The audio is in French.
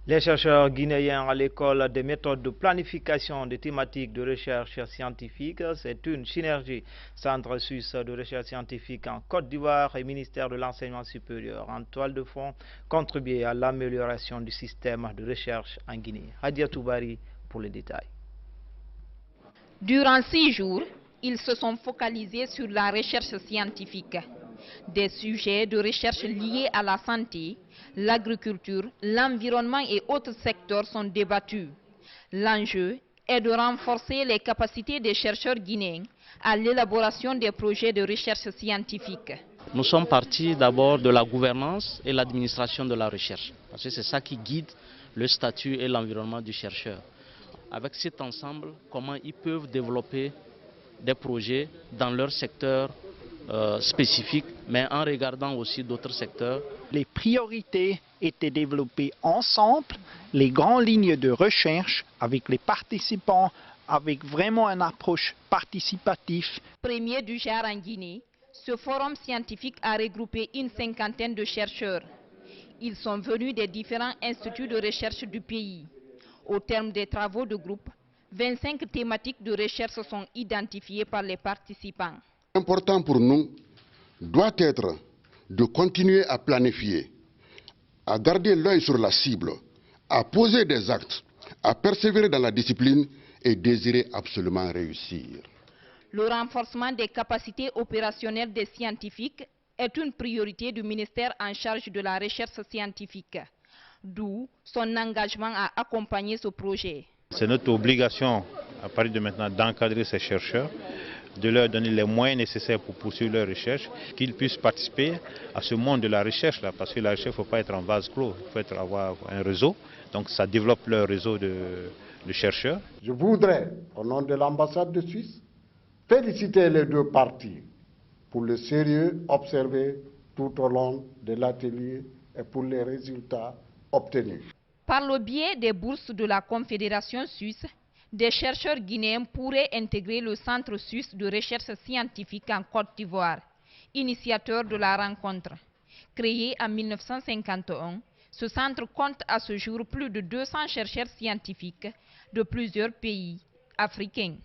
Les chercheurs guinéens à l'école des méthodes de planification des thématiques de recherche scientifique, c'est une synergie Centre suisse de recherche scientifique en Côte d'Ivoire et ministère de l'enseignement supérieur en toile de fond contribuer à l'amélioration du système de recherche en Guinée. Hadia Toubari pour les détails. Durant 6 jours, ils se sont focalisés sur la recherche scientifique. Des sujets de recherche liés à la santé, l'agriculture, l'environnement et autres secteurs sont débattus. L'enjeu est de renforcer les capacités des chercheurs guinéens à l'élaboration des projets de recherche scientifique. Nous sommes partis d'abord de la gouvernance et l'administration de la recherche, parce que c'est ça qui guide le statut et l'environnement du chercheur. Avec cet ensemble, comment ils peuvent développer des projets dans leur secteur spécifique, mais en regardant aussi d'autres secteurs. Les priorités étaient développées ensemble, les grandes lignes de recherche avec les participants, avec vraiment une approche participative. Premier du genre en Guinée, ce forum scientifique a regroupé une 50aine de chercheurs. Ils sont venus des différents instituts de recherche du pays. Au terme des travaux de groupe, 25 thématiques de recherche sont identifiées par les participants. L'important pour nous doit être de continuer à planifier, à garder l'œil sur la cible, à poser des actes, à persévérer dans la discipline et désirer absolument réussir. Le renforcement des capacités opérationnelles des scientifiques est une priorité du ministère en charge de la recherche scientifique, d'où son engagement à accompagner ce projet. C'est notre obligation, à partir de maintenant, d'encadrer ces chercheurs, de leur donner les moyens nécessaires pour poursuivre leur recherche, qu'ils puissent participer à ce monde de la recherche, là, parce que la recherche, il ne faut pas être en vase clos, il faut avoir un réseau, donc ça développe leur réseau de chercheurs. Je voudrais, au nom de l'ambassade de Suisse, féliciter les deux parties pour le sérieux observé tout au long de l'atelier et pour les résultats obtenus. Par le biais des bourses de la Confédération suisse, des chercheurs guinéens pourraient intégrer le Centre suisse de recherche scientifique en Côte d'Ivoire, initiateur de la rencontre. Créé en 1951, ce centre compte à ce jour plus de 200 chercheurs scientifiques de plusieurs pays africains.